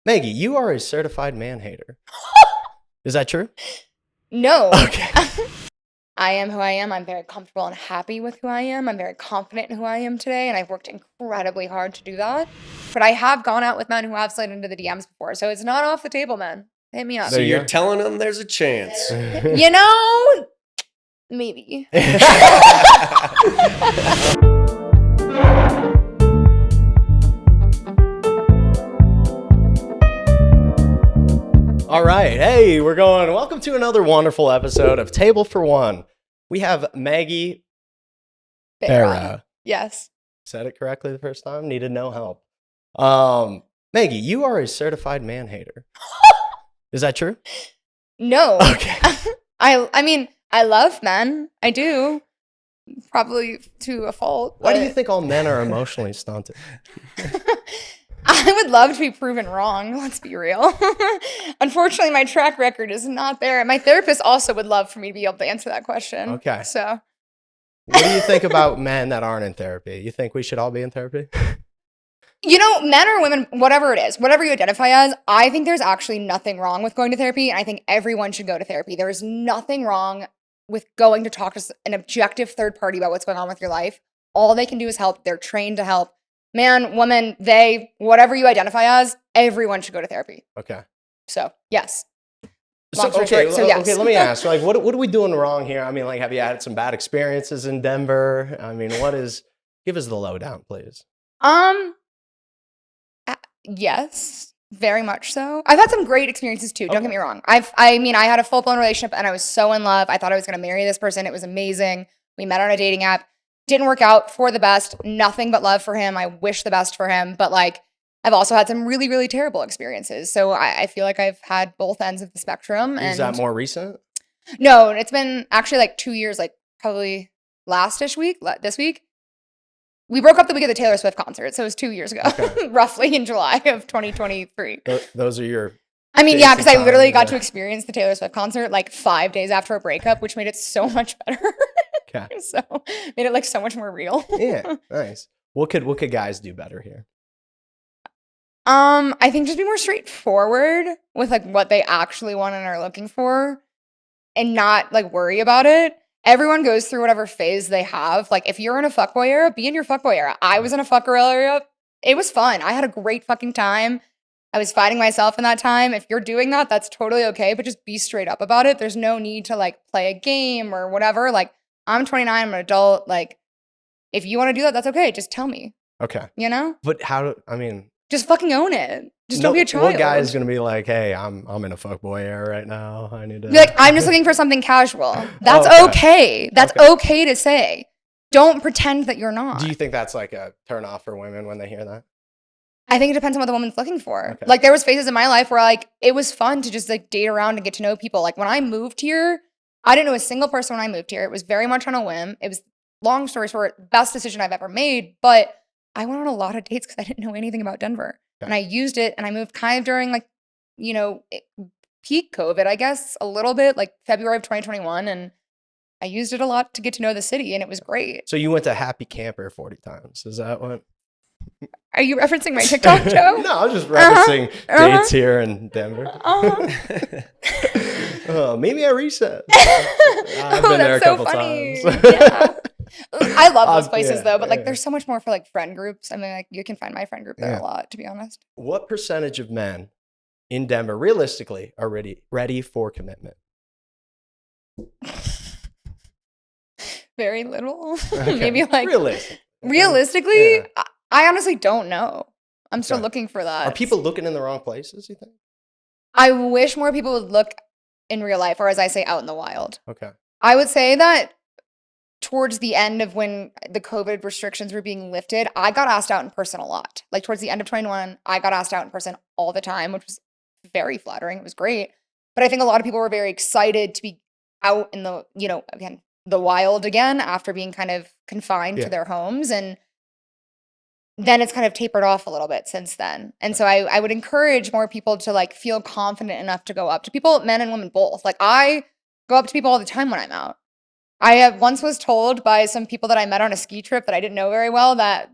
Maggie, you are a certified man hater. Is that true? No. Okay. I am who I am. I'm very comfortable and happy with who I am. I'm very confident in who I am today, and I've worked incredibly hard to do that. But I have gone out with men who have slid into the DMs before, so it's not off the table, man. Hit me up. So you're telling them there's a chance. You know, maybe. All right. Hey, welcome to another wonderful episode of Table for One. We have Maggie Berra. Yes. Said it correctly the first time. Needed no help. Maggie, you are a certified man hater. Is that true? No. Okay. I mean, I love men. I do. Probably to a fault. Why do you think all men are emotionally stunted? I would love to be proven wrong. Let's be real. Unfortunately, my track record is not there. My therapist also would love for me to be able to answer that question. Okay. So, what do you think about men that aren't in therapy? You think we should all be in therapy? you know, men or women, whatever it is, whatever you identify as, I think there's actually nothing wrong with going to therapy. And I think everyone should go to therapy. There is nothing wrong with going to talk to an objective third party about what's going on with your life. All they can do is help. They're trained to help. Man, woman, they, whatever you identify as, everyone should go to therapy. Okay. So, yes. Okay, Yes. let me ask. Like, what are we doing wrong here? I mean, like, have you had some bad experiences in Denver? I mean, give us the lowdown, please. Yes, very much so. I've had some great experiences too. Don't get me wrong. I had a full-blown relationship and I was so in love. I thought I was going to marry this person. It was amazing. We met on a dating app. Didn't work out, for the best. Nothing but love for him. I wish the best for him. But like, I've also had some really, really terrible experiences. So I feel like I've had both ends of the spectrum. Is that more recent? No, it's been actually like 2 years, like probably this week. We broke up the week of the Taylor Swift concert. So it was 2 years ago, Okay. roughly in July of 2023. Those are your... I mean, yeah, because I literally got to yeah. experience the Taylor Swift concert like 5 days after a breakup, which made it so much better. Okay. So made it like so much more real. Yeah, nice. What could guys do better here? I think just be more straightforward with like what they actually want and are looking for and not like worry about it. Everyone goes through whatever phase they have. Like if you're in a fuckboy era, be in your fuckboy era. I was in a fuckgirl era. It was fun. I had a great fucking time. I was fighting myself in that time. If you're doing that, that's totally okay, but just be straight up about it. There's no need to like play a game or whatever. Like I'm 29, I'm an adult. Like if you want to do that, that's okay. Just tell me, Okay. you know? But Just fucking own it. Just don't be a child. What guy is going to be like, hey, I'm in a fuckboy era right now. I need to... Be like, I'm just looking for something casual. That's okay. That's okay to say. Don't pretend that you're not. Do you think that's like a turn off for women when they hear that? I think it depends on what the woman's looking for. Okay. Like there was phases in my life where like it was fun to just like date around and get to know people. Like when I moved here, I didn't know a single person when I moved here. It was very much on a whim. It was, long story short, best decision I've ever made. But I went on a lot of dates because I didn't know anything about Denver. Okay. And I used it and I moved kind of during like, peak COVID, I guess, a little bit, like February of 2021. And I used it a lot to get to know the city and it was great. So you went to Happy Camper 40 times. Is that what? Are you referencing my TikTok, Joe? No, I was just referencing dates here in Denver. Maybe I reset. I've been there a couple times. Yeah. I love those places yeah, though, but like yeah. there's so much more for like friend groups. I mean, like you can find my friend group there Yeah. a lot, to be honest. What percentage of men in Denver realistically are ready for commitment? Very little. Okay. Maybe like Yeah. realistically, I honestly don't know. I'm still Okay. looking for that. Are people looking in the wrong places, you think? I wish more people would look in real life, or as I say, out in the wild. Okay. I would say that towards the end of when the COVID restrictions were being lifted, I got asked out in person a lot. Like towards the end of 21, I got asked out in person all the time, which was very flattering. It was great. But I think a lot of people were very excited to be out in the, again, the wild again after being kind of confined Yeah. to their homes. And then it's kind of tapered off a little bit since then. And so I would encourage more people to like feel confident enough to go up to people, men and women both. Like I go up to people all the time when I'm out. I once was told by some people that I met on a ski trip that I didn't know very well that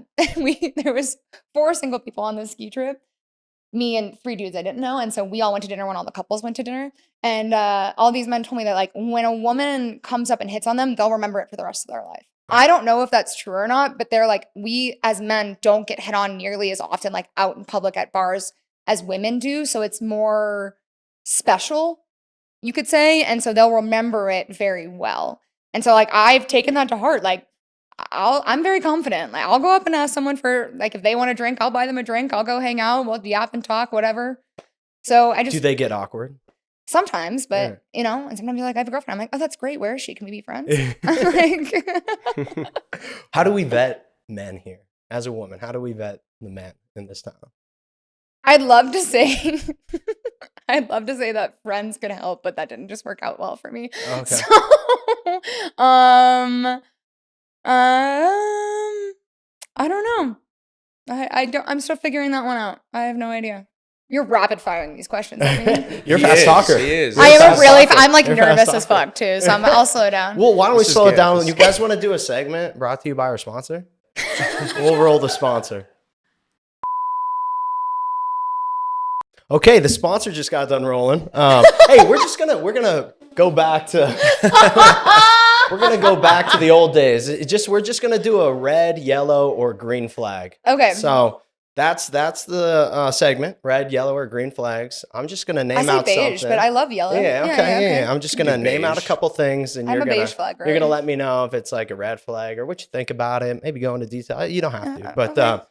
there was 4 single people on this ski trip. me and 3 dudes I didn't know. And so we all went to dinner when all the couples went to dinner. And all these men told me that like when a woman comes up and hits on them, they'll remember it for the rest of their life. I don't know if that's true or not, but they're like, we as men don't get hit on nearly as often, like out in public at bars as women do. So it's more special, you could say. And so they'll remember it very well. And so like I've taken that to heart. Like I'm very confident. Like I'll go up and ask someone for like if they want a drink, I'll buy them a drink. I'll go hang out. We'll yap and talk, whatever. So I just Do they get awkward? sometimes, but Yeah. you know, and sometimes you're like, I have a girlfriend. I'm like, oh, that's great. Where is she? Can we be friends? Like, How do we vet men here? As a woman, how do we vet the men in this town? I'd love to say, I'd love to say that friends could help, but that didn't just work out well for me. Okay. So, I don't know. I don't. I'm still figuring that one out. I have no idea. You're rapid firing these questions at me. You're a He fast is, talker. he is. I You're a am fast really. talker. I'm like You're a fast nervous as talker. fuck too. So I'll slow down. Well, why don't we This is slow it good. down? This You is guys want to do a segment brought to you by our sponsor? We'll roll the sponsor. Okay, the sponsor just got done rolling. Hey, we're gonna go back to we're gonna go back to the old days. We're just gonna do a red, yellow, or green flag. Okay. So that's the segment: red, yellow, or green flags. I'm just gonna name I say out beige, something. but I love yellow. Yeah, okay, yeah. I'm just gonna Do name out a beige. couple things, and I'm you're a gonna beige flag, you're gonna right? let me know if it's like a red flag or what you think about it. Maybe go into detail. You don't have to, but Okay.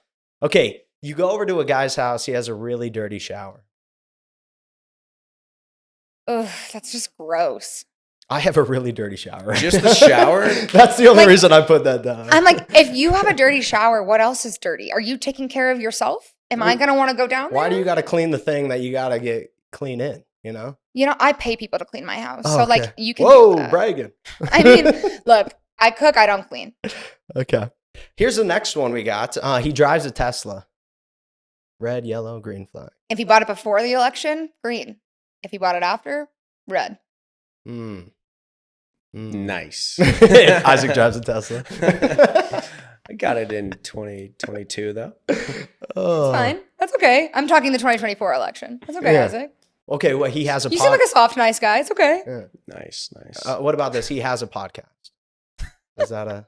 okay. You go over to a guy's house. He has a really dirty shower. Ugh, that's just gross. I have a really dirty shower. Just the shower? That's the only Like, reason I put that down. I'm like, if you have a dirty shower, what else is dirty? Are you taking care of yourself? Am I gonna want to go down there? Why do you got to clean the thing that you got to get clean in? You know? You know, I pay people to clean my house, Oh, so like okay. you can. Whoa, do that. bragging. I mean, look, I cook, I don't clean. Okay. Here's the next one we got. He drives a Tesla. Red, yellow, green flag. If he bought it before the election, green. If he bought it after, red. Nice. Isaac drives a Tesla. I got it in 2022 though. Oh. Fine, that's okay. I'm talking the 2024 election. That's okay, Yeah. Isaac. Okay, well, he has a You seem like a soft, nice guy. It's okay. Yeah. Nice. What about this? He has a podcast. Is that a...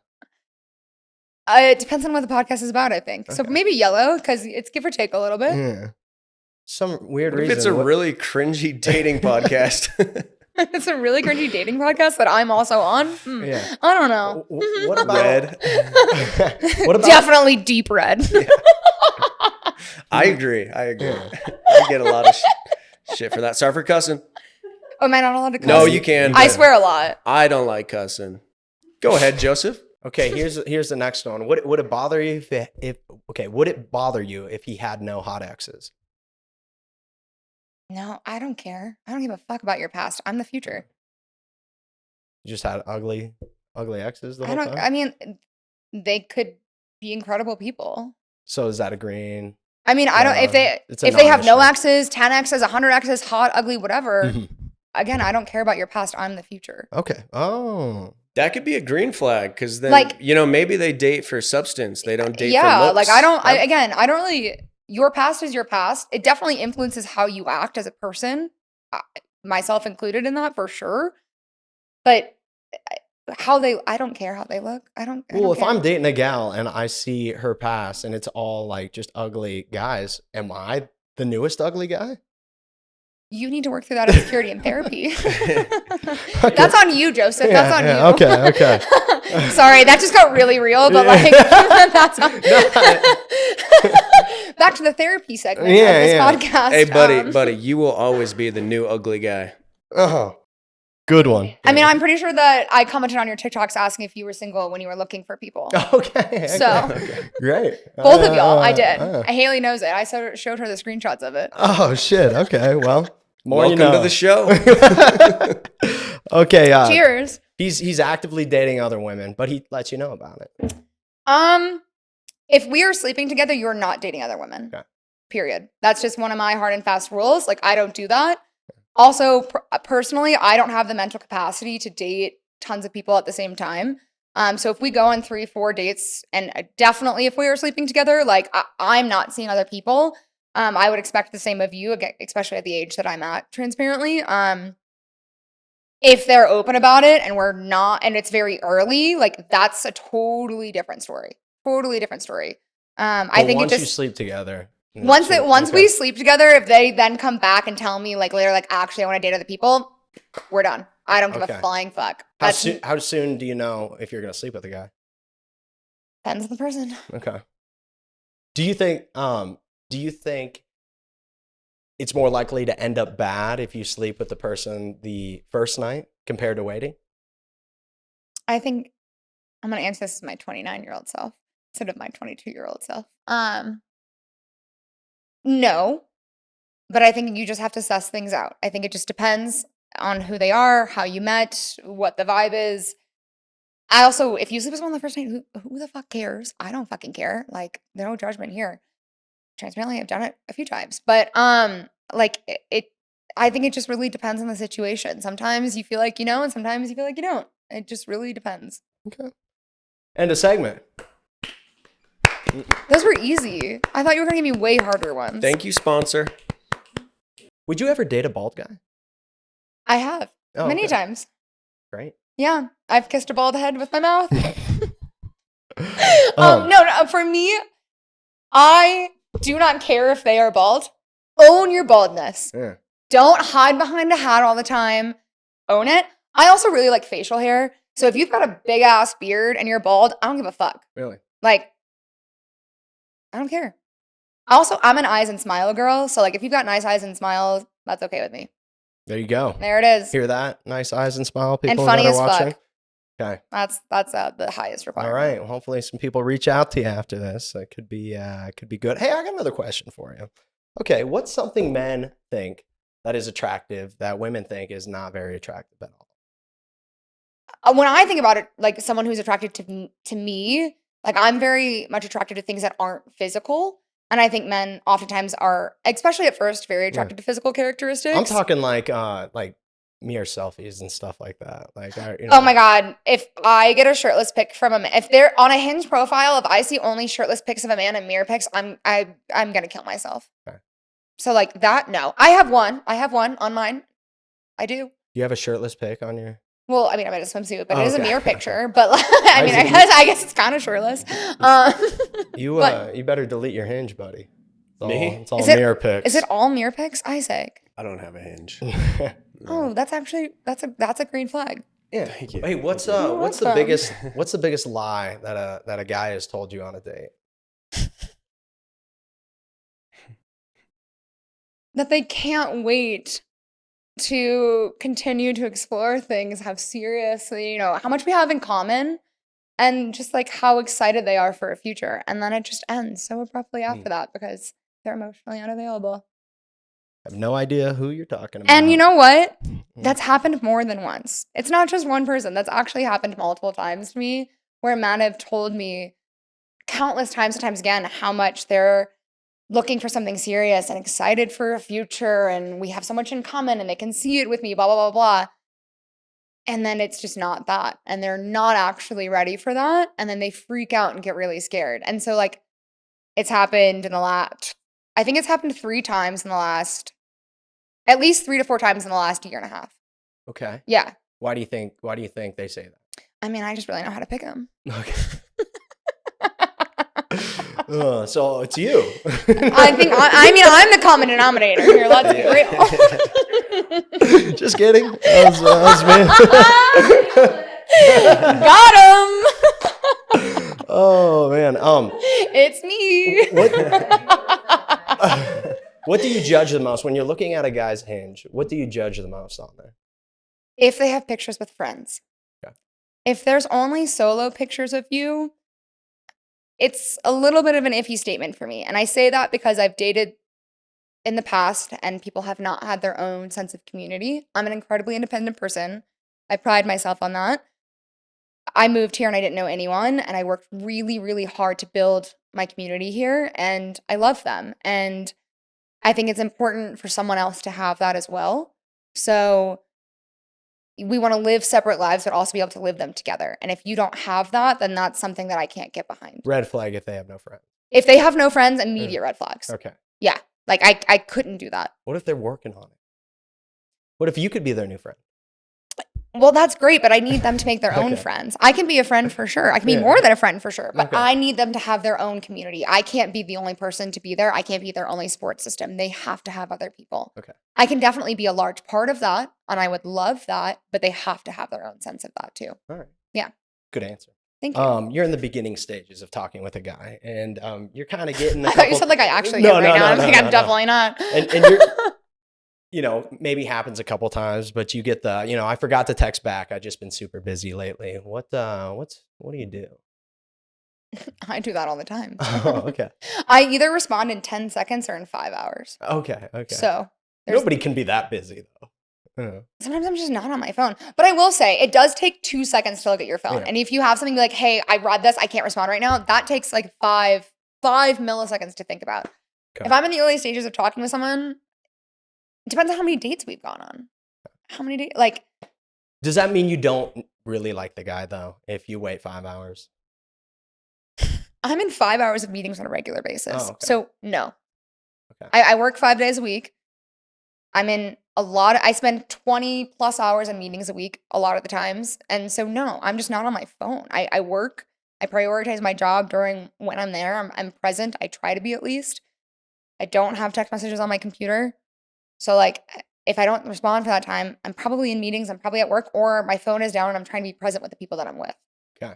It depends on what the podcast is about, I think. So Okay. maybe yellow, because it's give or take a little bit. Yeah. Some weird What if reason. it's a really cringy dating podcast? It's a really cringy dating podcast that I'm also on. Yeah. I don't know. What about... Red. What about... Definitely deep red. I agree. I get a lot of shit for that. Sorry for cussing. Oh, am I not allowed to cuss? No, you can. I swear a lot. I don't like cussing. Go ahead, Joseph. Okay, here's the next one. Would it bother you would it bother you if he had no hot exes? No, I don't care. I don't give a fuck about your past. I'm the future. You just had ugly exes the whole time? I mean, they could be incredible people. So is that a green? I mean, I don't if it's a they have no non-issue. exes, 10 exes, 100 exes, hot, ugly, whatever. Mhm. Again, I don't care about your past. I'm the future. Okay. Oh. That could be a green flag because then, Like- maybe they date for substance. They don't date for Yeah, looks. like I don't really your past is your past. It definitely influences how you act as a person, myself included in that for sure. But I don't care how they look. I don't Well, if care. I'm dating a gal and I see her past and it's all like just ugly guys, am I the newest ugly guy? You need to work through that insecurity in therapy. That's on you, Joseph. That's on you. Okay. Sorry, that just got really real, but like that's on back to the therapy segment of this podcast. Hey, buddy, you will always be the new ugly guy. Oh, good one. I mean, I'm pretty sure that I commented on your TikToks asking if you were single when you were looking for people. Okay. So- Great. Both of y'all, I did. Haley knows it. I showed her the screenshots of it. Oh shit. Okay. Well, more Welcome you know. to the show. Okay. Cheers. He's actively dating other women, but he lets you know about it. If we are sleeping together, you're not dating other women. Okay. Period. That's just one of my hard and fast rules. Like I don't do that. Also, personally, I don't have the mental capacity to date tons of people at the same time. So if we go on 3-4 dates, and definitely if we are sleeping together, like I'm not seeing other people. I would expect the same of you, again, especially at the age that I'm at, transparently. If they're open about it and we're not, and it's very early, like that's a totally different story. Totally different story. I But think once it you just sleep together. once okay. we sleep together, if they then come back and tell me like later, like actually I want to date other people, we're done. I don't give Okay. a flying fuck. How soon do you know if you're gonna sleep with a guy? Depends on the person. Okay. Do you think it's more likely to end up bad if you sleep with the person the first night compared to waiting? I think I'm gonna answer this as my 29-year-old self instead of my 22-year-old self. No, but I think you just have to suss things out. I think it just depends on who they are, how you met, what the vibe is. I also, if you sleep with someone the first night, who the fuck cares? I don't fucking care. Like, there's no judgment here. Transparently, I've done it a few times, but like I think it just really depends on the situation. Sometimes you feel like you know, and sometimes you feel like you don't. It just really depends. Okay. End of segment. Those were easy. I thought you were gonna give me way harder ones. Thank you, sponsor. Would you ever date a bald guy? I have many okay. times. Great. Yeah, I've kissed a bald head with my mouth. No, for me, I do not care if they are bald. Own your baldness. Yeah. Don't hide behind a hat all the time. Own it. I also really like facial hair. So if you've got a big ass beard and you're bald, I don't give a fuck. Really? Like, I don't care. Also, I'm an eyes and smile girl. So like if you've got nice eyes and smiles, that's okay with me. There you go. There it is. Hear that? Nice eyes and smile, people And funny that are as watching. fuck. Okay. That's the highest All requirement. right. Well, hopefully some people reach out to you after this. It could be good. Hey, I got another question for you. Okay, what's something men think that is attractive that women think is not very attractive at all? When I think about it, like someone who's attracted to me, like I'm very much attracted to things that aren't physical. And I think men oftentimes are, especially at first, very attracted to physical characteristics. I'm talking like mirror selfies and stuff like that. Like, oh my God. If I get a shirtless pic from a man, if they're on a Hinge profile, if I see only shirtless pics of a man and mirror pics, I'm going to kill myself. Okay. So like that, no. I have one on mine. I do. You have a shirtless pic on your... Well, I mean, I'm in a swimsuit, but it is a mirror picture. But like, I guess it's kind of shirtless. You better delete your Hinge, buddy. It's all is mirror pics. Is it all mirror pics, Isaac? I don't have a Hinge. Oh, that's a green flag. Yeah. Thank you. Hey, what's the biggest lie that a guy has told you on a date? That they can't wait to continue to explore things, have seriously, how much we have in common, and just like how excited they are for a future. And then it just ends so abruptly after that because they're emotionally unavailable. I have no idea who you're talking about. And you know what? That's happened more than once. It's not just one person. That's actually happened multiple times to me, where men have told me countless times and times again how much they're looking for something serious and excited for a future, and we have so much in common, and they can see it with me, blah, blah, blah, blah. And then it's just not that. And they're not actually ready for that. And then they freak out and get really scared. And so like it's happened I think it's happened 3 times in the last, at least 3 to 4 times in the last year and a half. Okay. Yeah. Why do you think they say that? I mean, I just really know how to pick them. Okay. So it's you. I'm the common denominator here. Let's be real. Just kidding. That was me. Got him. Oh man. It's me. What do you judge the most when you're looking at a guy's Hinge? What do you judge the most on there? If they have pictures with friends. Okay. If there's only solo pictures of you, it's a little bit of an iffy statement for me. And I say that because I've dated in the past and people have not had their own sense of community. I'm an incredibly independent person. I pride myself on that. I moved here and I didn't know anyone, and I worked really, really hard to build my community here, and I love them. And I think it's important for someone else to have that as well. So we want to live separate lives, but also be able to live them together. And if you don't have that, then that's something that I can't get behind. Red flag if they have no friends. If they have no friends, immediate red flags. Okay. Yeah. Like I couldn't do that. What if they're working on it? What if you could be their new friend? Well, that's great, but I need them to make their own Okay. friends. I can be a friend for sure. I can be Yeah. more than a friend for sure, but Okay. I need them to have their own community. I can't be the only person to be there. I can't be their only support system. They have to have other people. Okay. I can definitely be a large part of that, and I would love that, but they have to have their own sense of that too. All right. Yeah. Good answer. Thank you. You're in the beginning stages of talking with a guy, and you're kind of getting. I thought you said like I actually am right now. I'm like, I'm definitely not. And you're, maybe happens a couple times, but you get the, I forgot to text back. I've just been super busy lately. What do you do? I do that all the time. Oh, okay. I either respond in 10 seconds or in 5 hours. Okay. So Nobody can be that busy though. sometimes I'm just not on my phone. But I will say, it does take 2 seconds to look at your phone. Yeah. And if you have something like, hey, I read this, I can't respond right now, that takes like 5 milliseconds to think about. Okay. If I'm in the early stages of talking with someone, it depends on how many dates we've gone on. How many dates? Like, Does that mean you don't really like the guy though, if you wait 5 hours? I'm in 5 hours of meetings on a regular basis. Oh, okay. So, no. Okay. I work 5 days a week. I'm in I spend 20 plus hours in meetings a week a lot of the times. And so, no, I'm just not on my phone. I work. I prioritize my job during when I'm there. I'm present. I try to be at least. I don't have text messages on my computer. So, like, if I don't respond for that time, I'm probably in meetings. I'm probably at work, or my phone is down and I'm trying to be present with the people that I'm with. Okay.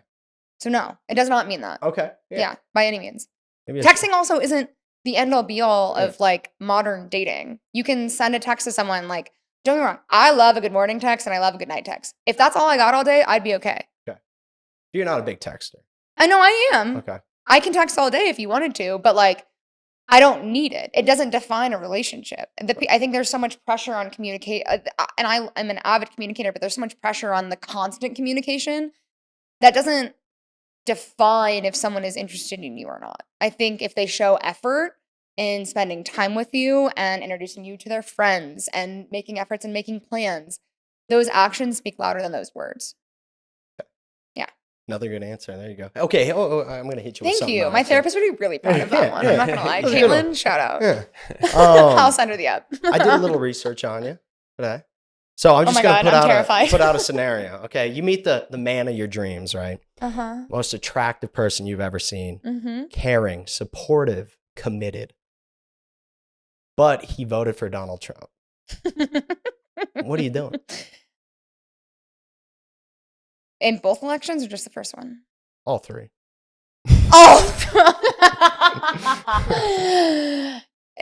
So, no, it does not mean that. Okay. Yeah, by any means. Maybe Texting also isn't the end all be all of like modern dating. You can send a text to someone like, don't get me wrong, I love a good morning text and I love a good night text. If that's all I got all day, I'd be okay. You're not a big texter. I know I am. Okay. I can text all day if you wanted to, but like, I don't need it. It doesn't define a relationship. I think there's so much pressure on communicate, and I'm an avid communicator, but there's so much pressure on the constant communication that doesn't define if someone is interested in you or not. I think if they show effort in spending time with you and introducing you to their friends and making efforts and making plans, those actions speak louder than those words. Yeah. Another good answer. There you go. Okay. I'm going to hit you with Thank something you. else. My therapist would be really proud of that one. I'm not going to lie. That was a good one. Caitlin, shout out. Yeah. I'll send her the app. I did a little research on you today. So I'm just my going to God, I'm terrified. put out a scenario. Okay. You meet the man of your dreams, right? Uh-huh. Most attractive person you've ever seen. Mm-hmm. Caring, supportive, committed. But he voted for Donald Trump. What are you doing? In both elections or just the first one? All three. Oh!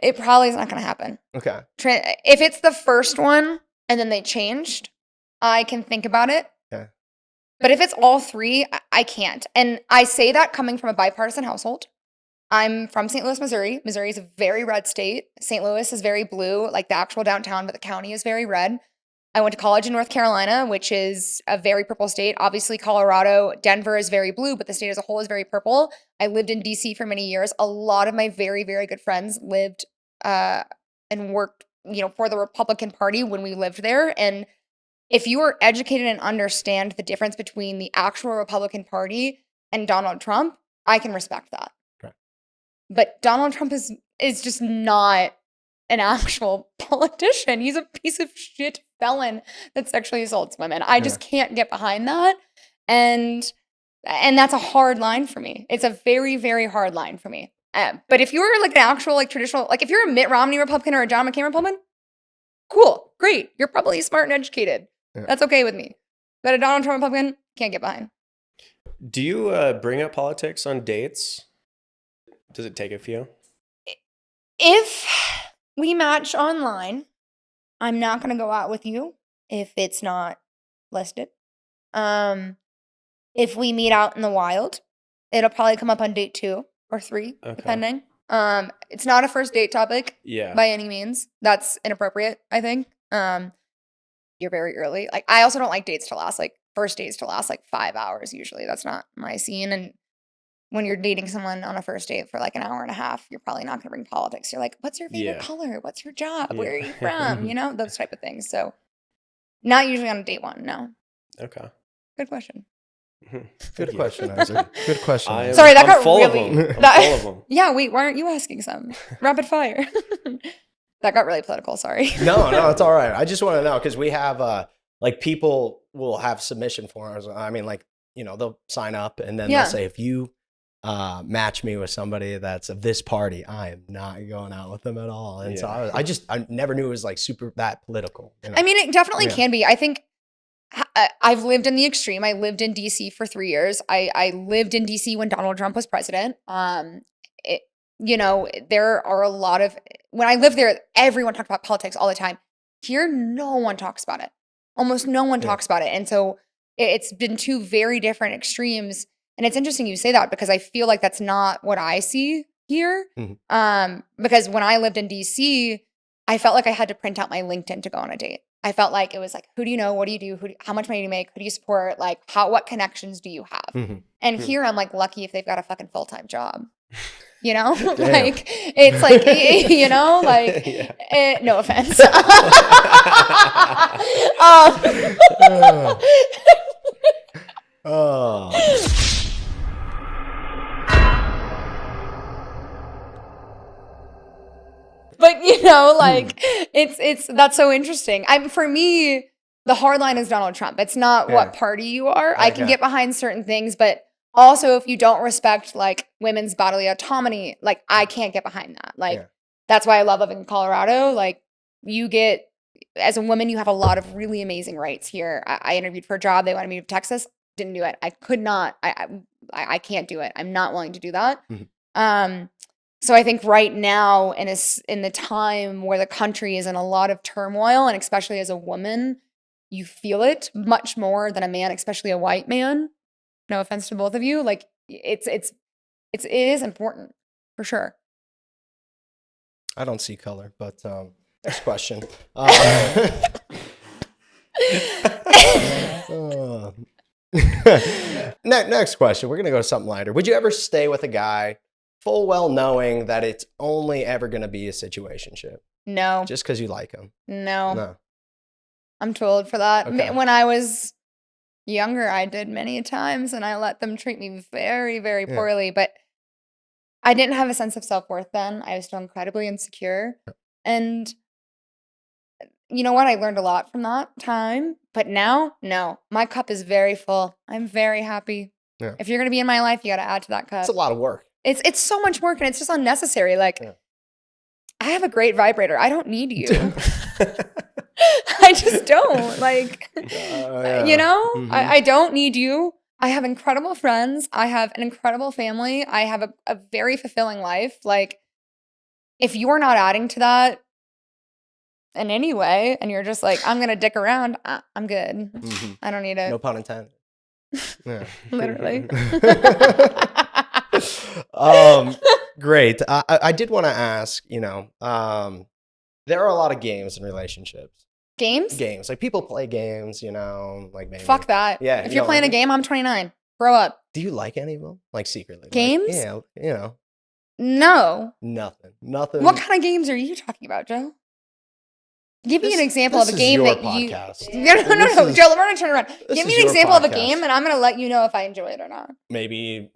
It probably is not going to happen. Okay. If it's the first one and then they changed, I can think about it. Okay. But if it's all three, I can't. And I say that coming from a bipartisan household. I'm from St. Louis, Missouri. Missouri is a very red state. St. Louis is very blue, like the actual downtown, but the county is very red. I went to college in North Carolina, which is a very purple state. Obviously, Colorado, Denver is very blue, but the state as a whole is very purple. I lived in DC for many years. A lot of my very, very good friends lived and worked, for the Republican Party when we lived there. And if you are educated and understand the difference between the actual Republican Party and Donald Trump, I can respect that. Okay. But Donald Trump is just not an actual politician. He's a piece of shit felon that sexually assaults women. I just can't get behind that. And that's a hard line for me. It's a very, very hard line for me. But if you're like an actual, like traditional, like if you're a Mitt Romney Republican or a John McCain Republican, cool, great. You're probably smart and educated. Yeah. That's okay with me. But a Donald Trump Republican, can't get behind. Do you bring up politics on dates? Does it take a few? If we match online, I'm not going to go out with you if it's not listed. If we meet out in the wild, it'll probably come up on date 2 or 3, depending. It's not a first date topic by any means. That's inappropriate, I think. You're very early. Like, I also don't like dates to last, like first dates to last like 5 hours usually. That's not my scene. And when you're dating someone on a first date for like an hour and a half, you're probably not going to bring politics. You're like, what's your favorite color? What's your job? Where are you from? Those type of things. So not usually on a date 1, no. Okay. Good question. Good question, Isaac. Good question. Isaac. Sorry, that I'm got full really- of them. I'm that- full of them. Yeah, wait, why aren't you asking some? Rapid fire. That got really political, sorry. No, it's all right. I just want to know because we have like people will have submission forms. I mean, like, they'll sign up and then Yeah. they'll say, if you match me with somebody that's of this party, I am not going out with them at all. And so I never knew it was like super that political. I mean, it definitely Yeah. can be. I think I've lived in the extreme. I lived in DC for 3 years. I lived in DC when Donald Trump was president. There are a lot of, when I lived there, everyone talked about politics all the time. Here, no one talks about it. Almost no one talks about it. And so it's been two very different extremes. And it's interesting you say that because I feel like that's not what I see here. Mhm. Because when I lived in DC, I felt like I had to print out my LinkedIn to go on a date. I felt like it was like, who do you know? What do you do? How much money do you make? Who do you support? Like, what connections do you have? Mhm. And here I'm like lucky if they've got a fucking full-time job. Damn. Like it's like, like Yeah. no offense. Oh. But like it's that's so interesting. For me, the hard line is Donald Trump. It's not what party you are. I can Okay. get behind certain things, but also if you don't respect like women's bodily autonomy, like I can't get behind that. Like that's why I love living in Colorado. Like you get, as a woman, you have a lot of really amazing rights here. I interviewed for a job. They wanted me to Texas. Didn't do it. I could not. I can't do it. I'm not willing to do that. Mhm. So I think right now, in the time where the country is in a lot of turmoil, and especially as a woman, you feel it much more than a man, especially a white man. No offense to both of you. Like it is important for sure. I don't see color, but next question. Next question. We're going to go to something lighter. Would you ever stay with a guy full well knowing that it's only ever going to be a situationship No, just because you like him? no, No. I'm too old for that. Okay. When I was younger, I did many times, and I let them treat me very, very Yeah. poorly. But I didn't have a sense of self-worth then. I was still incredibly insecure. And you know what? I learned a lot from that time. But now, no, my cup is very full. I'm very happy. Yeah. If you're going to be in my life, you got to add to that cup. It's a lot of work. It's so much work, and it's just unnecessary. Like, I have a great vibrator. I don't need you. I just don't. Like, Mhm. I don't need you. I have incredible friends. I have an incredible family. I have a very fulfilling life. Like, if you're not adding to that in any way, and you're just like, I'm going to dick around, I'm good. Mhm. I don't need it. No pun intended. Yeah. Literally. Great. I did want to ask, there are a lot of games in relationships. Games? Games. Like people play games, like maybe. Fuck that. Yeah, If you you're don't playing like a it? game, I'm 29. Grow up. Do you like any of them? Like secretly? Games? Like, yeah, No. nothing. What kind of games are you talking about, Joe? Give me an example of a game your that you. podcast. No, This is- Joe, we're gonna turn around. this Give me is an your example of a podcast. game, and I'm gonna let you know if I enjoy it or not. Maybe,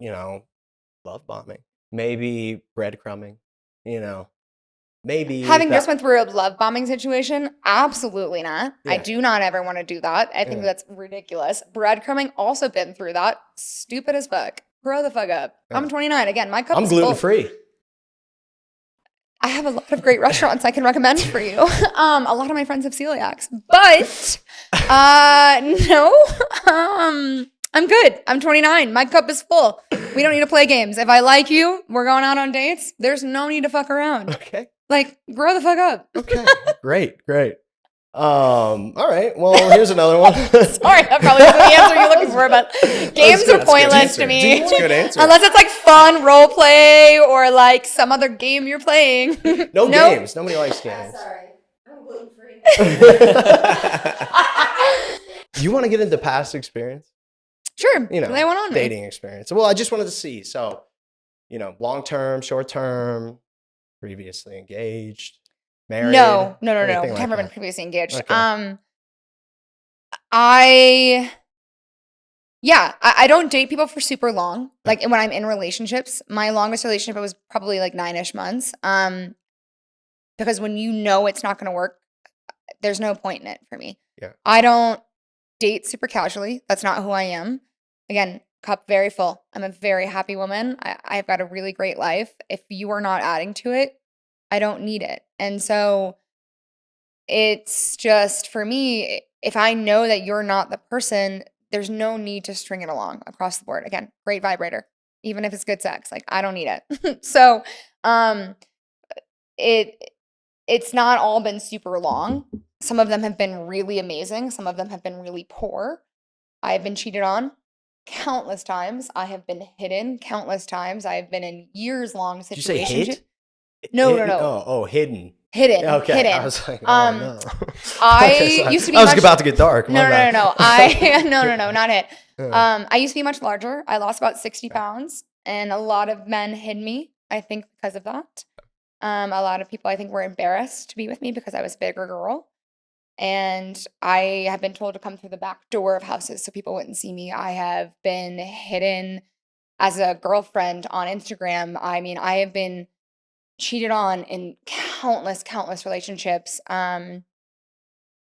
love bombing. Maybe breadcrumbing. Maybe Having that- just went through a love bombing situation, absolutely not. I Yeah. do not ever want to do that. I think Yeah. that's ridiculous. Breadcrumbing, also been through that. Stupid as fuck. Grow the fuck up. Yeah. I'm 29. Again, my cup I'm is full. gluten free. I have a lot of great restaurants I can recommend for you. A lot of my friends have celiacs, but no, I'm good. I'm 29. My cup is full. We don't need to play games. If I like you, we're going out on dates. There's no need to fuck around. Okay. Like, grow the fuck up. Okay. Great. All right. Well, here's another one. Sorry, that probably isn't the answer you're looking for, but games good. are That's a good pointless answer. to me. That's a good answer. Unless it's like fun role play or like some other game you're playing. No Nope. games. Nobody likes games. Sorry. I'm gluten free. You want to get into past experience? Sure. Lay one on me. Dating experience. Well, I just wanted to see. So, long term, short term, previously engaged, married. No. anything Never like been that? previously engaged. Okay. I Yeah, I don't date people for super long. Like when I'm in relationships, my longest relationship was probably like 9-ish months. Because when you know it's not going to work, there's no point in it for me. Yeah. I don't date super casually. That's not who I am. Again, cup very full. I'm a very happy woman. I've got a really great life. If you are not adding to it, I don't need it. And so it's just for me, if I know that you're not the person, there's no need to string it along across the board. Again, great vibrator, even if it's good sex. Like I don't need it. So it it's not all been super long. Some of them have been really amazing. Some of them have been really poor. I have been cheated on countless times. I have been hidden countless times. I have been in years-long Did you say situations. hid? No, Hidden? no. Oh, hidden. Hidden. Okay. Hidden. I was like, oh Um, no. I Okay, sorry. used to be I was much- about to get dark. My No, bad. no, not it. Uh, I used to be much larger. I lost about 60 pounds, and a lot of men hid me, I think, because of that. A lot of people, I think, were embarrassed to be with me because I was a bigger girl. And I have been told to come through the back door of houses so people wouldn't see me. I have been hidden as a girlfriend on Instagram. I mean, I have been cheated on in countless relationships. And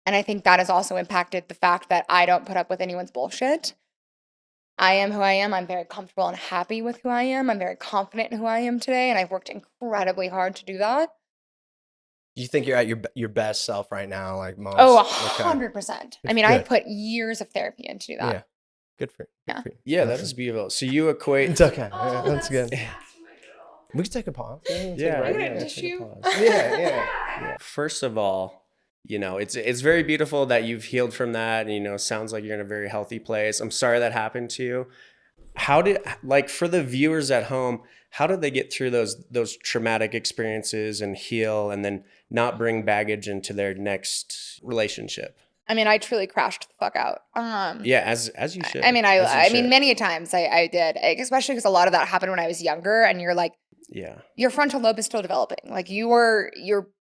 I think that has also impacted the fact that I don't put up with anyone's bullshit. I am who I am. I'm very comfortable and happy with who I am. I'm very confident in who I am today, and I've worked incredibly hard to do that. you think you're at your best self right now, like most? Oh, Okay. 100%. I Good- mean, I good. put years of therapy into that. Yeah. Good for you. Yeah. Yeah, that is beautiful. So you equate. It's okay. Yeah, that's good. We can take a pause. We can take a Yeah, break. Can I get a yeah, take a tissue? pause. Yeah. First of all, it's very beautiful that you've healed from that, and sounds like you're in a very healthy place. I'm sorry that happened to you. How did, like, for the viewers at home, how did they get through those traumatic experiences and heal, and then not bring baggage into their next relationship? I mean, I truly crashed the fuck out. Yeah, as you should. I mean, As you I mean, should. many a times I did, especially because a lot of that happened when I was younger, and you're like, Yeah. your frontal lobe is still developing. Like you're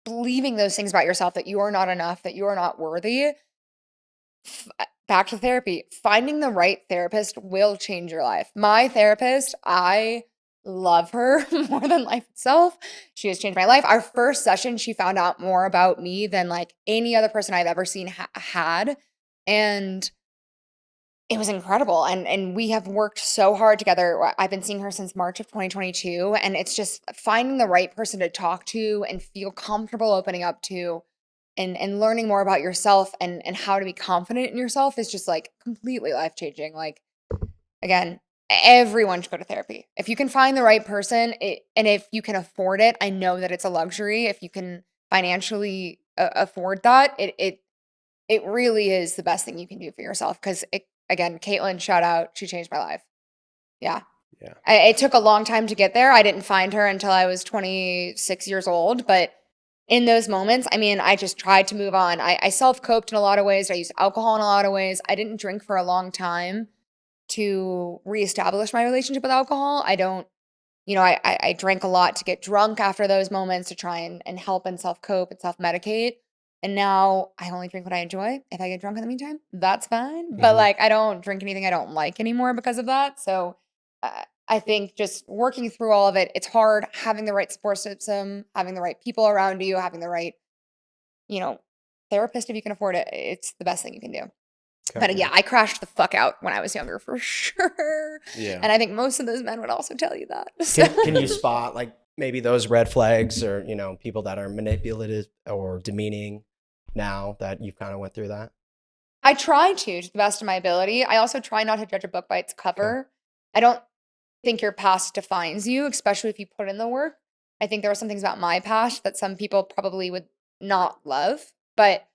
believing those things about yourself, that you are not enough, that you are not worthy. Back to therapy. Finding the right therapist will change your life. My therapist, I love her more than life itself. She has changed my life. Our first session, she found out more about me than like any other person I've ever seen had. And it was incredible. And we have worked so hard together. I've been seeing her since March of 2022. And it's just finding the right person to talk to and feel comfortable opening up to, and learning more about yourself and how to be confident in yourself is just like completely life-changing. Like, again, everyone should go to therapy. If you can find the right person, and if you can afford it, I know that it's a luxury. If you can financially afford that, it really is the best thing you can do for yourself. Because again, Caitlin, shout out, she changed my life. Yeah. Yeah. It took a long time to get there. I didn't find her until I was 26 years old, but in those moments, I mean, I just tried to move on. I self-coped in a lot of ways. I used alcohol in a lot of ways. I didn't drink for a long time to reestablish my relationship with alcohol. I don't, I drank a lot to get drunk after those moments to try and help and self-cope and self-medicate. And now I only drink what I enjoy. If I get drunk in the meantime, that's fine. But like, I don't drink anything I don't like anymore because of that. So I think just working through all of it, it's hard. Having the right support system, having the right people around you, having the right, therapist if you can afford it, it's the best thing you can do. Okay. But yeah, I crashed the fuck out when I was younger for sure. Yeah. And I think most of those men would also tell you that. So- Can you spot like maybe those red flags, or people that are manipulative or demeaning now that you've kind of went through that? I try to the best of my ability. I also try not to judge a book by its cover. I don't think your past defines you, especially if you put in the work. I think there are some things about my past that some people probably would not love, but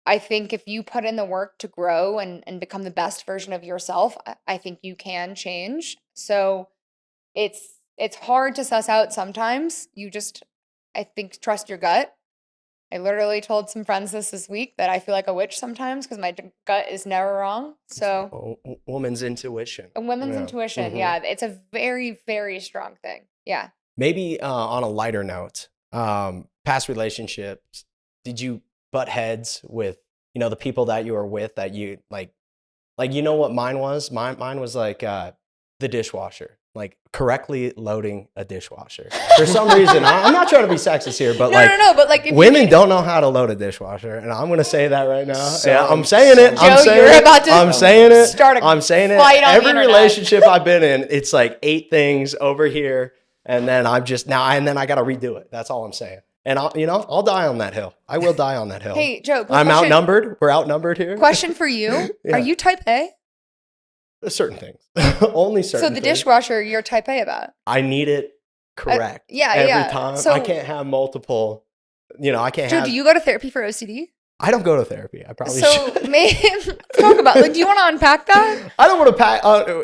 I think if you put in the work to grow and become the best version of yourself, I think you can change. So it's hard to suss out sometimes. You just, I think, trust your gut. I literally told some friends this week that I feel like a witch sometimes because my gut is never wrong. So Woman's intuition. a women's intuition, Mhm. yeah, it's a very, very strong thing. Yeah. Maybe on a lighter note, past relationships, did you butt heads with, the people that you were with that you like Like, you know what mine was? Mine was like the dishwasher. Like correctly loading a dishwasher. For some reason, I'm not trying to be sexist here, but No. But like, if women don't know how to load a dishwasher, and I'm gonna say that right now. So- Yeah, I'm saying it. Joe, I'm saying you're it. about to I'm saying it. start a I'm saying it. fight on the Every internet. relationship I've been in, it's like 8 things over here, and then I'm just and then I gotta redo it. That's all I'm saying. And I'll die on that hill. I will die on that hill. Hey, Joe, I'm question, outnumbered. We're outnumbered here. Question for you: Yeah. Are you type A? Certain things. Only certain So the things. dishwasher, you're type A about. I need it correct. Yeah, every yeah. time. So- I can't have multiple. I can't Joe, have. do you go to therapy for OCD? I don't go to therapy. I probably So should. maybe let's talk about. Like, do you want to unpack that? I don't want to pack.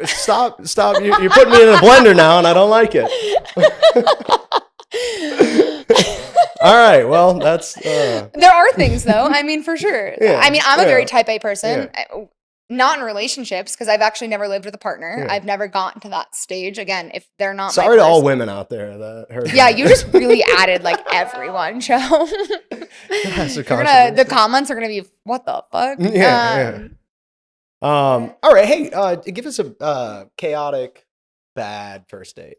Stop! You're putting me in a blender now, and I don't like it. All right. Well, that's. There are things though. I mean, for sure. Yeah, I mean, I'm a very yeah, type A person. Not in relationships because I've actually never lived with a partner. Yeah. I've never gotten to that stage. Again, if they're not. Sorry my to all person- women out there that heard. Yeah, that. you just really added like everyone, Joe. That's a The controversy. comments are gonna be what the fuck. Yeah, All right. Hey, give us a chaotic, bad first date.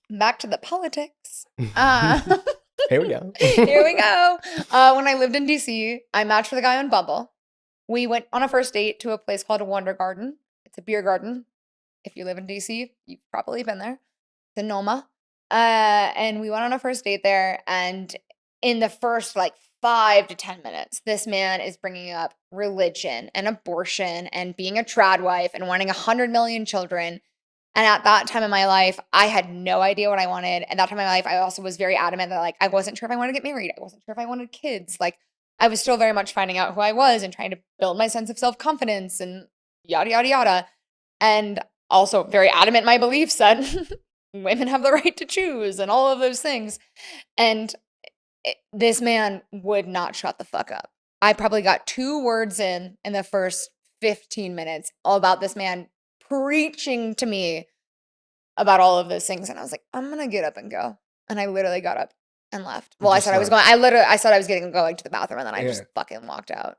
Back to the politics. Here we go. Here we go. When I lived in DC, I matched with a guy on Bumble. We went on a first date to a place called Wonder Garden. It's a beer garden. If you live in DC, you've probably been there. It's in Noma. And we went on a first date there. And in the first like 5 to 10 minutes, this man is bringing up religion and abortion and being a trad wife and wanting 100 million children. And at that time in my life, I had no idea what I wanted. At that time in my life, I also was very adamant that like I wasn't sure if I wanted to get married. I wasn't sure if I wanted kids. Like I was still very much finding out who I was and trying to build my sense of self-confidence and yada, yada, yada. And also very adamant in my beliefs that women have the right to choose and all of those things. And this man would not shut the fuck up. I probably got 2 words in the first 15 minutes all about this man preaching to me about all of those things. And I was like, I'm going to get up and go. And I literally got up and left. Well, I Just said I was like- going, I said I was going to the bathroom and then I just fucking walked out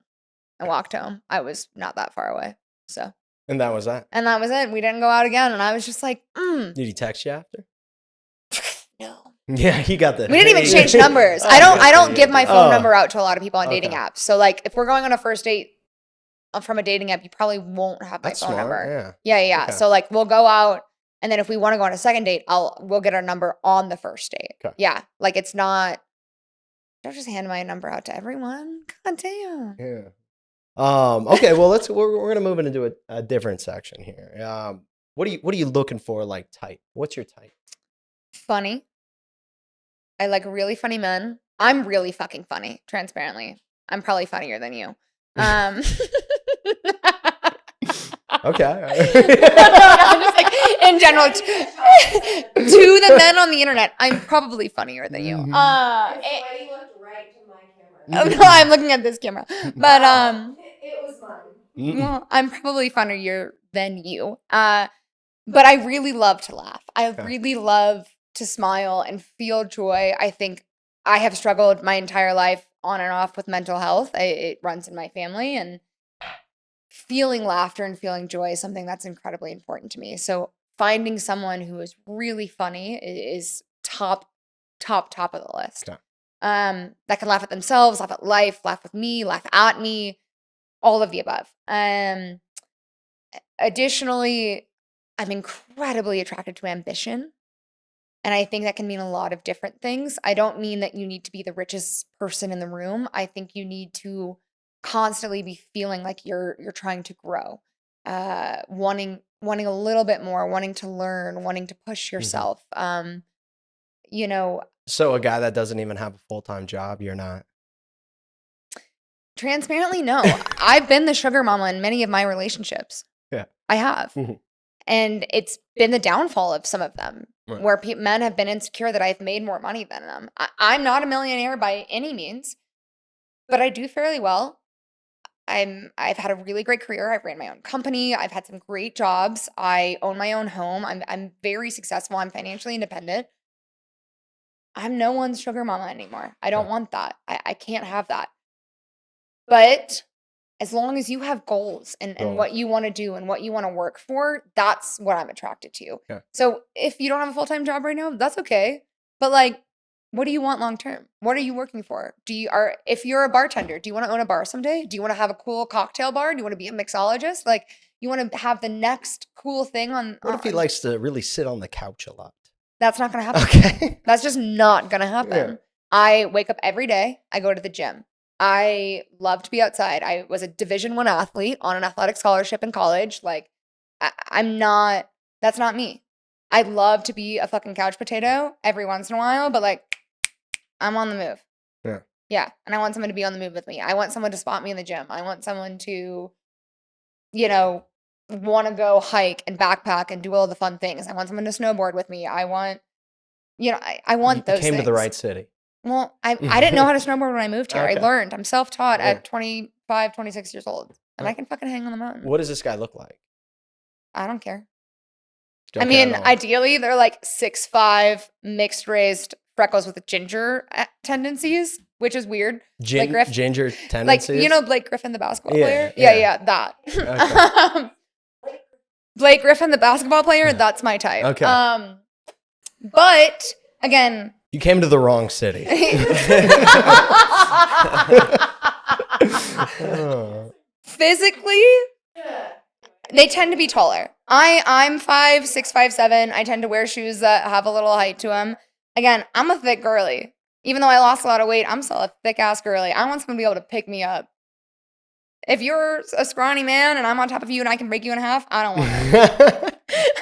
and walked home. I was not that far away. So, And that was that. and that was it. We didn't go out again. And I was just like, Did he text you after? no. Yeah, he got the. We didn't even exchange numbers. I don't give my phone number out to a lot of people on dating Okay. apps. So like if we're going on a first date from a dating app, you probably won't have my That's phone smart. number. Yeah. Yeah. Okay. So like we'll go out and then if we want to go on a second date, we'll get our number on the first date. Okay. Yeah. Like it's not, don't just hand my number out to everyone. God damn. Yeah. Okay. Well, we're gonna move into a different section here. What are you looking for? Like type? What's your type? Funny. I like really funny men. I'm really fucking funny, transparently. I'm probably funnier than you. Okay. I'm just like, in general, to the men on the internet, I'm probably funnier than you. Mhm. Freddie looked right to my camera. Oh, no, I'm looking at this camera. But It was mine. well, I'm probably funnier than you. But I really love to laugh. I Okay. really love to smile and feel joy. I think I have struggled my entire life on and off with mental health. It runs in my family, and feeling laughter and feeling joy is something that's incredibly important to me. So finding someone who is really funny is top of the list. Okay. That can laugh at themselves, laugh at life, laugh with me, laugh at me, all of the above. Additionally, I'm incredibly attracted to ambition. And I think that can mean a lot of different things. I don't mean that you need to be the richest person in the room. I think you need to constantly be feeling like you're trying to grow, wanting a little bit more, wanting to learn, wanting to push yourself. You know, So a guy that doesn't even have a full-time job, you're not. transparently, no. I've been the sugar mama in many of my relationships. Yeah. I have. Mhm. And it's been the downfall of some of them, Right. where men have been insecure that I've made more money than them. I'm not a millionaire by any means, but I do fairly well. I've had a really great career. I've ran my own company. I've had some great jobs. I own my own home. I'm very successful. I'm financially independent. I'm no one's sugar mama anymore. I don't Right. want that. I can't have that. But as long as you have goals and Goals. what you want to do and what you want to work for, that's what I'm attracted to. Okay. So if you don't have a full-time job right now, that's okay. But like, what do you want long term? What are you working for? If you're a bartender, do you want to own a bar someday? Do you want to have a cool cocktail bar? Do you want to be a mixologist? Like, you want to have the next cool thing on. What if he likes to really sit on the couch a lot? That's not going to happen. Okay. That's just not going to happen. Yeah. I wake up every day. I go to the gym. I love to be outside. I was a Division I athlete on an athletic scholarship in college. Like, I'm not, that's not me. I love to be a fucking couch potato every once in a while, but like, I'm on the move. Yeah. Yeah. And I want someone to be on the move with me. I want someone to spot me in the gym. I want someone to, you know, want to go hike and backpack and do all the fun things. I want someone to snowboard with me. I want, you know, I want those You came things. to the right city. Well, I didn't know how to snowboard when I moved here. Okay. I learned. I'm self-taught Yeah. at 25, 26 years old. And Yeah. I can fucking hang on the mountain. What does this guy look like? I don't care. Don't I care mean, at all. ideally, they're like 6'5", mixed-raised, freckles with ginger tendencies, which is weird. Blake Griffin. Ginger Like, tendencies. you know Blake Griffin, the basketball Yeah, player? yeah. Yeah, that. Okay. Blake Griffin, the basketball player, that's my type. Okay. But, again... You came to the wrong city. Oh. Physically, they tend to be taller. I'm 5'6", 5'7". I tend to wear shoes that have a little height to them. Again, I'm a thick girly. Even though I lost a lot of weight, I'm still a thick ass girly. I want someone to be able to pick me up. If you're a scrawny man and I'm on top of you and I can break you in half, I don't want it.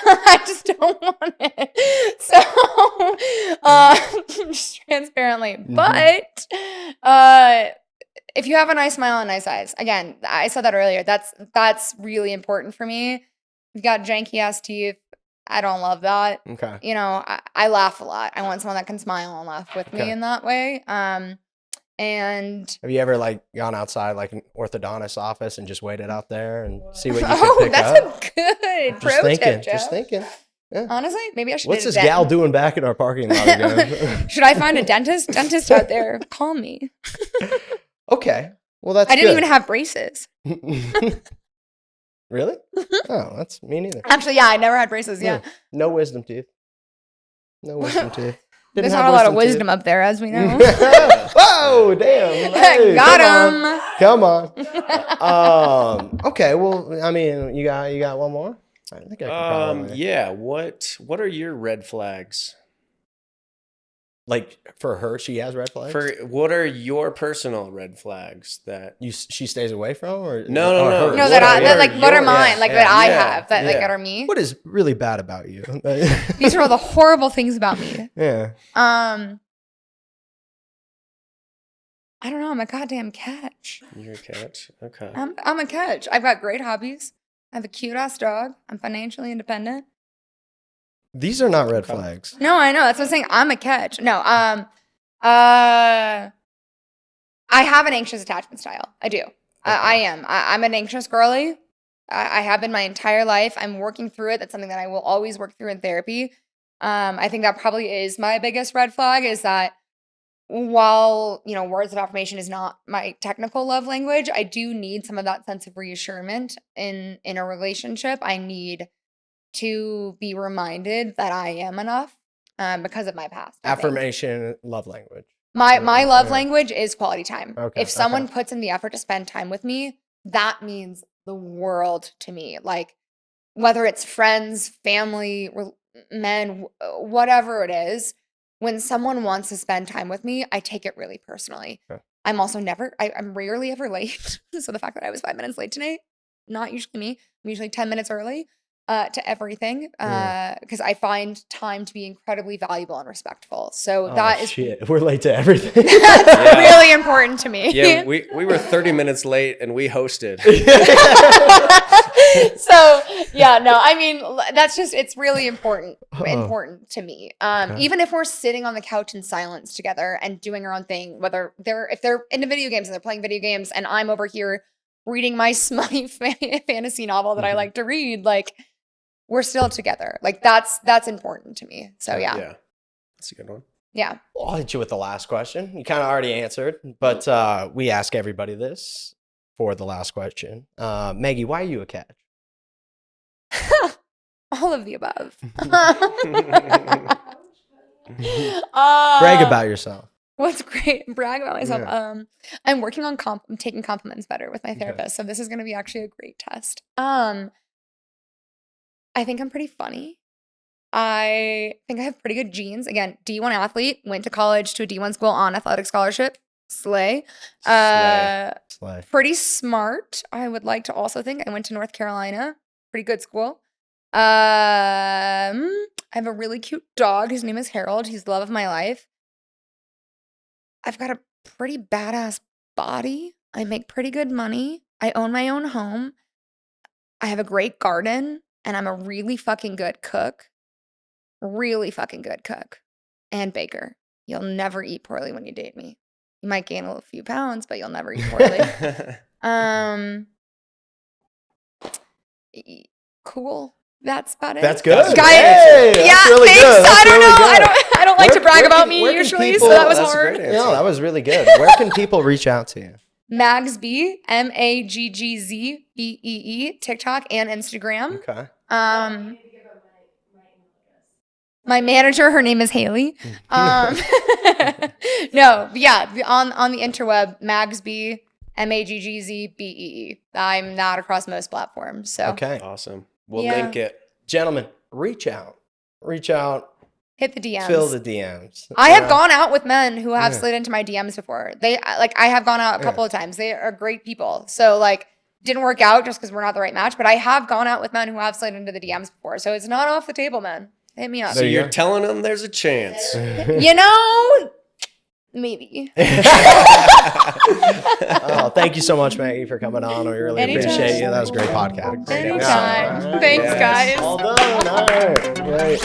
I just don't want it. So, just transparently. But if you have a nice smile and nice eyes, again, I said that earlier. That's really important for me. You've got janky ass teeth. I don't love that. Okay. You know, I laugh a lot. I want someone that can smile and laugh with me Okay. in that way. And Have you ever like gone outside like an orthodontist office and just waited out there and see what you could oh, pick that's up? a good pro Just thinking. tip, Jeff. Just thinking. Yeah. Honestly, maybe I should. What's do this gal doing back in our parking lot again? Should I find a dentist? Dentist out there, call me. Okay. Well, that's I didn't good. even have braces. Really? Oh, that's me neither. Actually, yeah, I never had braces. Yeah, No wisdom teeth. No wisdom teeth. there's Didn't not have a lot of teeth. wisdom up there, as we know. Whoa, damn. Hey, Got come on. him. Come on. Okay, well, I mean, you got one more? I think I could probably. Yeah. What are your red flags? Like for her, she has red flags. For what are your personal red flags that She stays away from, or No, or no. hers? No, What that are- that like what are yours? mine? Like Yeah, that I yeah, have that like yeah. that are me. What is really bad about you? These are all the horrible things about me. Yeah. I don't know. I'm a goddamn catch. you're a catch? Okay. I'm a catch. I've got great hobbies. I have a cute ass dog. I'm financially independent. These are not red Okay. flags. No, I know. That's what I'm saying. I'm a catch. No, I have an anxious attachment style. I do. I am. I'm an anxious girly. I have been my entire life. I'm working through it. That's something that I will always work through in therapy. I think that probably is my biggest red flag is that while, you know, words of affirmation is not my technical love language, I do need some of that sense of reassurance in a relationship. I need to be reminded that I am enough because of my past. I think. Affirmation, love language. My love Yeah. language is quality time. Okay, If someone okay. puts in the effort to spend time with me, that means the world to me. Like whether it's friends, family, men, whatever it is, when someone wants to spend time with me, I take it really personally. Okay. I'm also I'm rarely ever late. So the fact that I was 5 minutes late today, not usually me. I'm usually 10 minutes early to everything because I find time to be incredibly valuable and respectful. So that is shit. We're late to everything. that's Yeah. really important to me. Yeah, we were 30 minutes late and we hosted. So yeah, no, I mean that's just it's really important to me. Okay. Even if we're sitting on the couch in silence together and doing our own thing, whether if they're into video games and they're playing video games and I'm over here reading my smutty fantasy novel that I like to read, like we're still together. Like that's important to me. So yeah. Yeah. That's a good one. Yeah. Well, I'll hit you with the last question. You kind of already answered, but we ask everybody this. for the last question. Maggie, why are you a catch? All of the above. Brag about yourself. What's great? Brag about myself. Yeah. I'm working on taking compliments better with my therapist, so this is going to be actually a great test. I think I'm pretty funny. I think I have pretty good genes. Again, D1 athlete, went to college to a D1 school on athletic scholarship. Slay. Slay. Pretty smart. I would like to also think I went to North Carolina. Pretty good school. I have a really cute dog. His name is Harold. He's the love of my life. I've got a pretty badass body. I make pretty good money. I own my own home. I have a great garden, and I'm a really fucking good cook. Really fucking good cook and baker. You'll never eat poorly when you date me. You might gain a few pounds, but you'll never eat poorly. Cool. That's about it. That's good. Guys, Hey, yeah, that's really thanks. good. That's I don't really know. good. I don't like to brag about me where can usually, people- so that was That's a hard. great answer. No, that was really good. Where can people reach out to you? Magsby, Maggzbee, TikTok and Instagram. Okay. My manager, her name is Haley. No, yeah, on the interweb, Magsby, Maggzbee. I'm not across most platforms, so Okay. Awesome. We'll Yeah. link it. Gentlemen, reach out. hit the DMs. Fill the DMs. I have gone out with men who have Yeah. slid into my DMs before. I have gone out a couple of times. They are great people. So didn't work out just because we're not the right match, but I have gone out with men who have slid into the DMs before. So it's not off the table, man. Hit me up. So There you you're go. telling them there's a chance. You know, maybe. Oh, thank you so much, Maggie, for coming on. We really Anytime. appreciate you. That was a great podcast. Great Anytime. episode. Thanks, Yes. guys. All done. All right. Great.